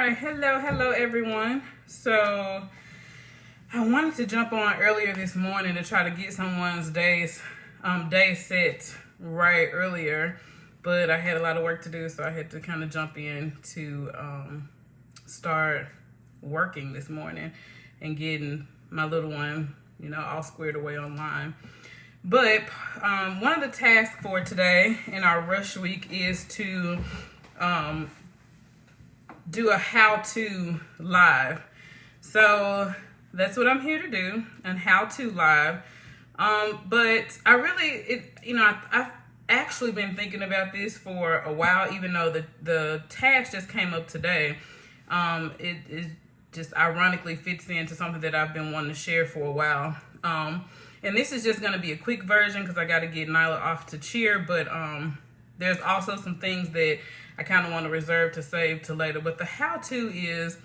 right, hello everyone. So I wanted to jump on earlier this morning to try to get someone's day set right earlier, but I had a lot of work to do, so I had to kind of jump in to start working this morning and getting my little one, all squared away online. But one of the tasks for today in our rush week is to do a how-to live. So that's what I'm here to do, and how-to live. But I've actually been thinking about this for a while, even though the task just came up today. It just ironically fits into something that I've been wanting to share for a while. And this is just going to be a quick version because I got to get Nyla off to cheer, but there's also some things that I kind of want to reserve to save to later. But the how-to is,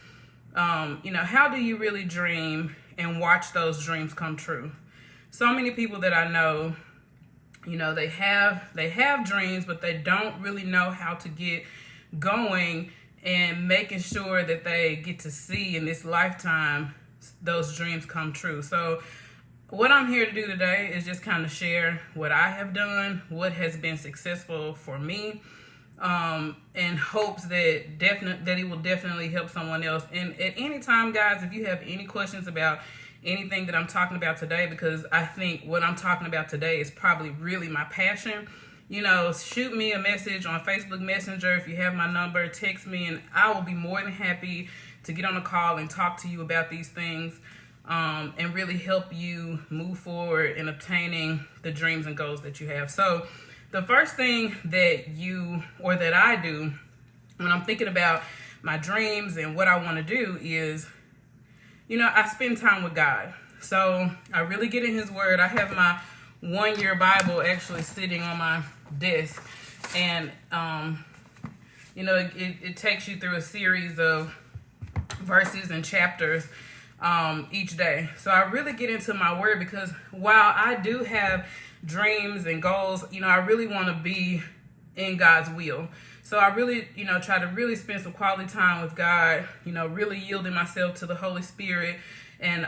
how do you really dream and watch those dreams come true? So many people that I know, they have dreams, but they don't really know how to get going and making sure that they get to see in this lifetime those dreams come true. So what I'm here to do today is just kind of share what I have done, what has been successful for me, in hopes that it will definitely help someone else. And at any time, guys, if you have any questions about anything that I'm talking about today, because I think what I'm talking about today is probably really my passion, shoot me a message on Facebook Messenger. If you have my number, text me, and I will be more than happy to get on a call and talk to you about these things, and really help you move forward in obtaining the dreams and goals that you have. So the first thing that I do when I'm thinking about my dreams and what I want to do is, I spend time with God. So I really get in His Word. I have my 1-year Bible actually sitting on my desk, and it takes you through a series of verses and chapters each day. So I really get into my Word because while I do have dreams and goals, I really want to be in God's will. So I really, try to really spend some quality time with God, really yielding myself to the Holy Spirit, and,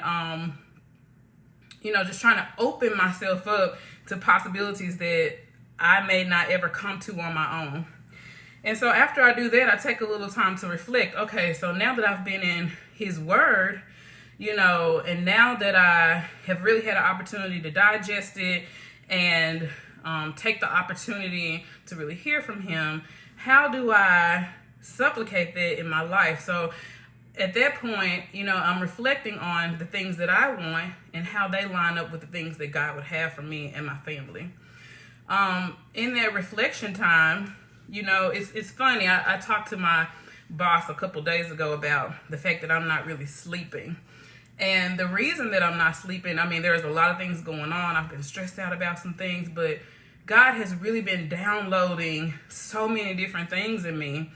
just trying to open myself up to possibilities that I may not ever come to on my own. And so after I do that, I take a little time to reflect. Okay, so now that I've been in His Word, and now that I have really had an opportunity to digest it and take the opportunity to really hear from Him, how do I supplicate that in my life? So at that point, I'm reflecting on the things that I want and how they line up with the things that God would have for me and my family. In that reflection time, it's funny. I talked to my boss a couple days ago about the fact that I'm not really sleeping. And the reason that I'm not sleeping, there's a lot of things going on. I've been stressed out about some things, but God has really been downloading so many different things in me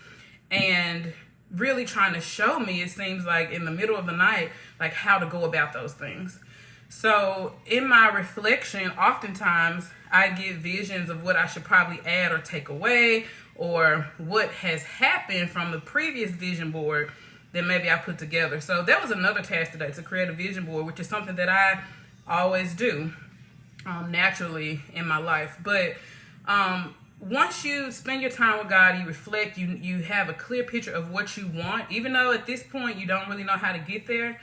and really trying to show me, it seems like in the middle of the night, like how to go about those things. So in my reflection, oftentimes I get visions of what I should probably add or take away, or what has happened from the previous vision board that maybe I put together. So that was another task today, to create a vision board, which is something that I always do naturally in my life. But once you spend your time with God, you reflect, you have a clear picture of what you want, even though at this point you don't really know how to get there.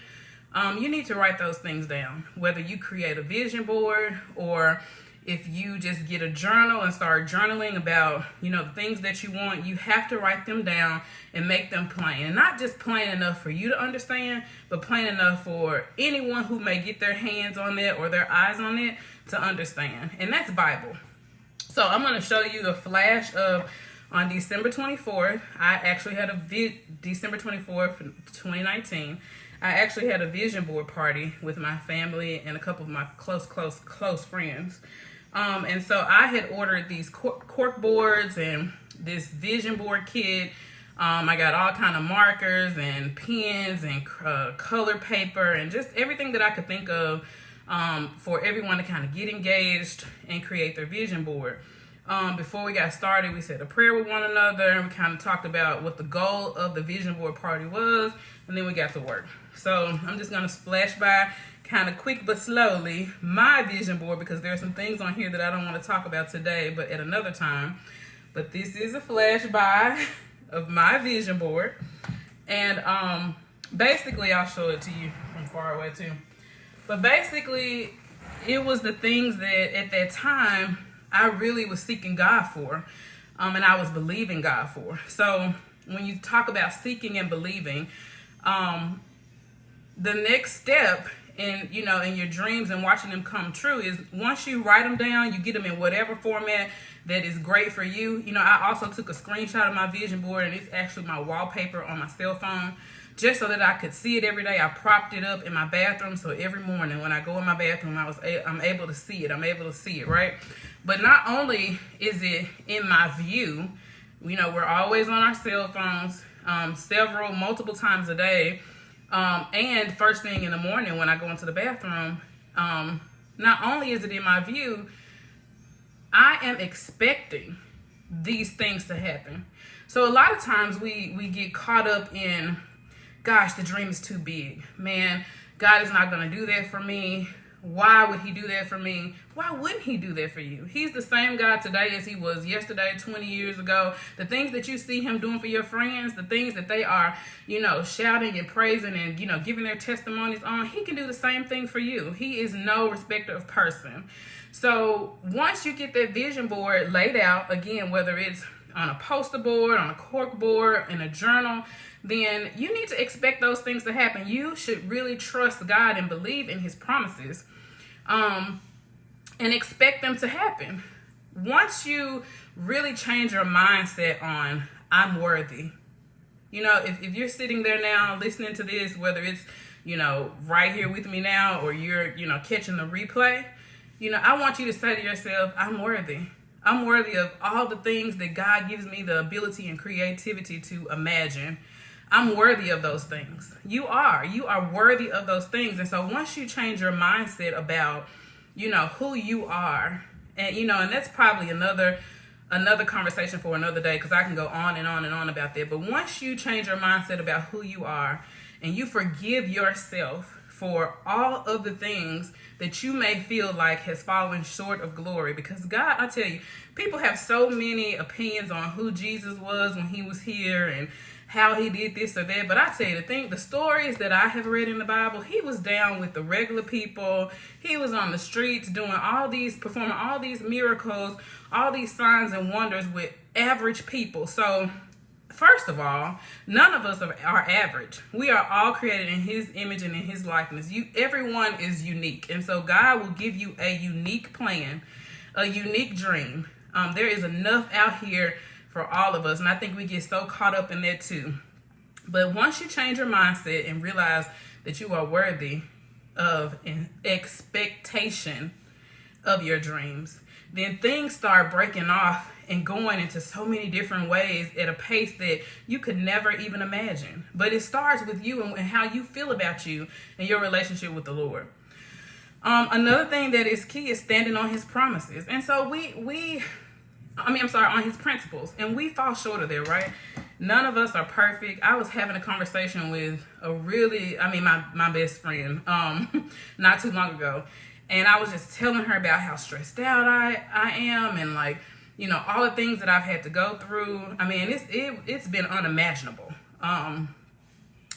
You need to write those things down, whether you create a vision board or if you just get a journal and start journaling about, the things that you want. You have to write them down and make them plain. And not just plain enough for you to understand, but plain enough for anyone who may get their hands on it or their eyes on it to understand. And that's Bible. So I'm going to show you the flash of on December 24th. I actually had December 24th, 2019. I actually had a vision board party with my family and a couple of my close friends. And so I had ordered these cork boards and this vision board kit. I got all kind of markers and pens and color paper and just everything that I could think of for everyone to kind of get engaged and create their vision board. Before we got started, we said a prayer with one another, and we kind of talked about what the goal of the vision board party was, and then we got to work. So I'm just going to flash by kind of quick but slowly my vision board, because there are some things on here that I don't want to talk about today, but at another time. But this is a flash by of my vision board. And basically, I'll show it to you from far away too. But basically, it was the things that at that time I really was seeking God for, and I was believing God for. So when you talk about seeking and believing, the next step in your dreams and watching them come true is once you write them down, you get them in whatever format that is great for you. I also took a screenshot of my vision board, and it's actually my wallpaper on my cell phone, just so that I could see it every day. I propped it up in my bathroom, so every morning when I go in my bathroom, I'm able to see it. I'm able to see it, right? But not only is it in my view, we're always on our cell phones, multiple times a day, and first thing in the morning when I go into the bathroom. Not only is it in my view, I am expecting these things to happen. So a lot of times we get caught up in, gosh, the dream is too big. Man, God is not going to do that for me. Why would he do that for me? Why wouldn't he do that for you? He's the same God today as he was yesterday, 20 years ago. The things that you see him doing for your friends, the things that they are, shouting and praising and, giving their testimonies on, he can do the same thing for you. He is no respecter of person. So once you get that vision board laid out, again, whether it's on a poster board, on a cork board, in a journal, then you need to expect those things to happen. You should really trust God and believe in his promises, and expect them to happen. Once you really change your mindset on, I'm worthy. If you're sitting there now listening to this, whether it's, right here with me now, or you're, catching the replay, I want you to say to yourself, I'm worthy. I'm worthy of all the things that God gives me the ability and creativity to imagine. I'm worthy of those things. You are worthy of those things. And so once you change your mindset about, who you are, and, and that's probably another conversation for another day, because I can go on and on and on about that. But once you change your mindset about who you are, and you forgive yourself for all of the things that you may feel like has fallen short of glory, because God, I tell you, people have so many opinions on who Jesus was when he was here and how he did this or that. But I tell you, the stories that I have read in the Bible, he was down with the regular people. He was on the streets performing all these miracles, all these signs and wonders with average people. So first of all, none of us are average. We are all created in his image and in his likeness. Everyone is unique. And so God will give you a unique plan, a unique dream. There is enough out here for all of us. And I think we get so caught up in that too. But once you change your mindset and realize that you are worthy of an expectation of your dreams, then things start breaking off and going into so many different ways at a pace that you could never even imagine. But it starts with you and how you feel about you and your relationship with the Lord. Another thing that is key is standing on his promises. And so on his principles. And we fall short of there, right? None of us are perfect. I was having a conversation with my best friend, not too long ago. And I was just telling her about how stressed out I am, and all the things that I've had to go through. It's been unimaginable. And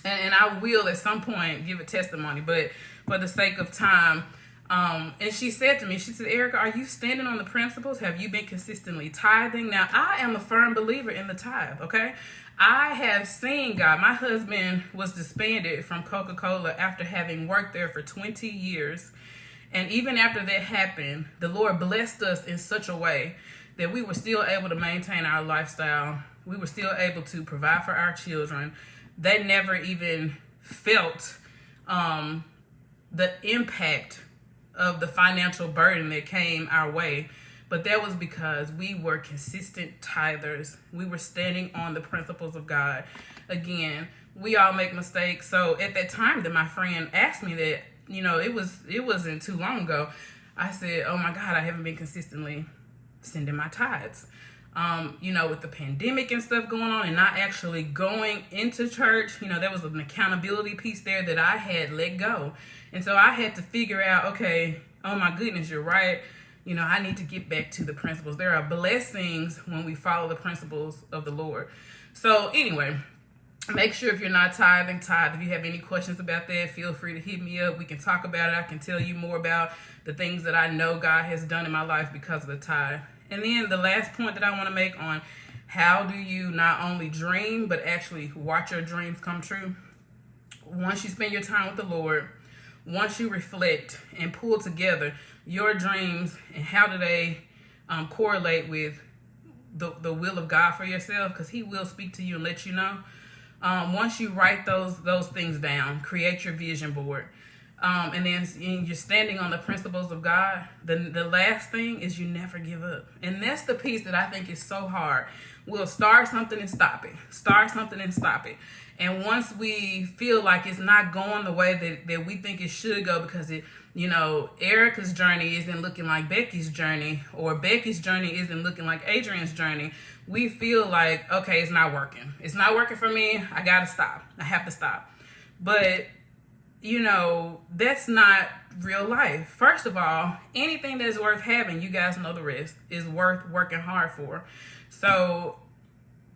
I will at some point give a testimony, but for the sake of time, and she said to me, Erica, are you standing on the principles? Have you been consistently tithing? Now, I am a firm believer in the tithe, okay? I have seen God. My husband was disbanded from Coca-Cola after having worked there for 20 years. And even after that happened, the Lord blessed us in such a way that we were still able to maintain our lifestyle. We were still able to provide for our children. They never even felt the impact of the financial burden that came our way. But that was because we were consistent tithers. We were standing on the principles of God. Again, we all make mistakes. So at that time that my friend asked me that, it wasn't too long ago, I said, oh my God, I haven't been consistently sending my tithes. With the pandemic and stuff going on and not actually going into church, there was an accountability piece there that I had let go. And so I had to figure out, okay, oh my goodness, you're right. I need to get back to the principles. There are blessings when we follow the principles of the Lord. So anyway, make sure if you're not tithing, tithe. If you have any questions about that, feel free to hit me up. We can talk about it. I can tell you more about the things that I know God has done in my life because of the tithe. And then the last point that I want to make on how do you not only dream, but actually watch your dreams come true. Once you spend your time with the Lord, once you reflect and pull together your dreams and how do they correlate with the will of God for yourself, because he will speak to you and let you know. Once you write those things down, create your vision board, and then you're standing on the principles of God, the last thing is you never give up. And that's the piece that I think is so hard. We'll start something and stop it. Start something and stop it. And once we feel like it's not going the way that we think it should go because Erica's journey isn't looking like Becky's journey, or Becky's journey isn't looking like Adrian's journey, we feel like, okay, it's not working. It's not working for me. I got to stop. I have to stop. But that's not real life. First of all, anything that's worth having, you guys know the rest, is worth working hard for. So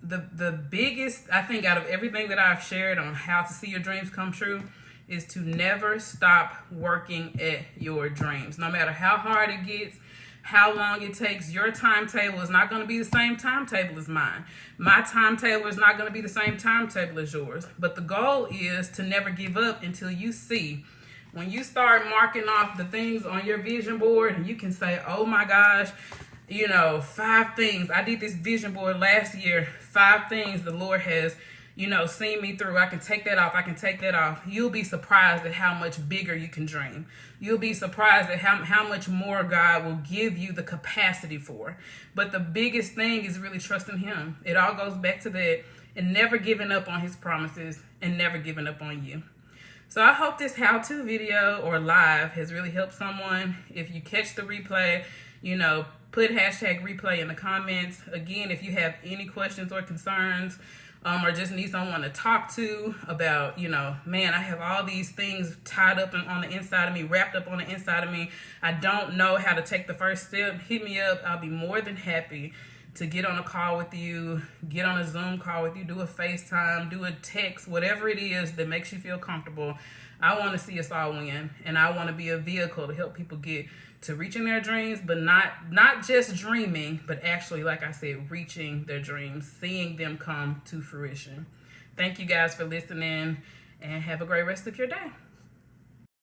the biggest, I think, out of everything that I've shared on how to see your dreams come true is to never stop working at your dreams. No matter how hard it gets, how long it takes, your timetable is not going to be the same timetable as mine. My timetable is not going to be the same timetable as yours. But the goal is to never give up until you see. When you start marking off the things on your vision board and you can say, oh my gosh, 5 things. I did this vision board last year. 5 things the Lord has seen me through. I can take that off. I can take that off. You'll be surprised at how much bigger you can dream. You'll be surprised at how much more God will give you the capacity for. But the biggest thing is really trusting him. It all goes back to that, and never giving up on his promises and never giving up on you. So I hope this how-to video or live has really helped someone. If you catch the replay, put #replay in the comments. Again, if you have any questions or concerns, or just need someone to talk to about, man, I have all these things tied up on the inside of me, wrapped up on the inside of me. I don't know how to take the first step. Hit me up. I'll be more than happy to get on a call with you, get on a Zoom call with you, do a FaceTime, do a text, whatever it is that makes you feel comfortable. I want to see us all win, and I want to be a vehicle to help people get to reaching their dreams, but not just dreaming, but actually, like I said, reaching their dreams, seeing them come to fruition. Thank you guys for listening, and have a great rest of your day.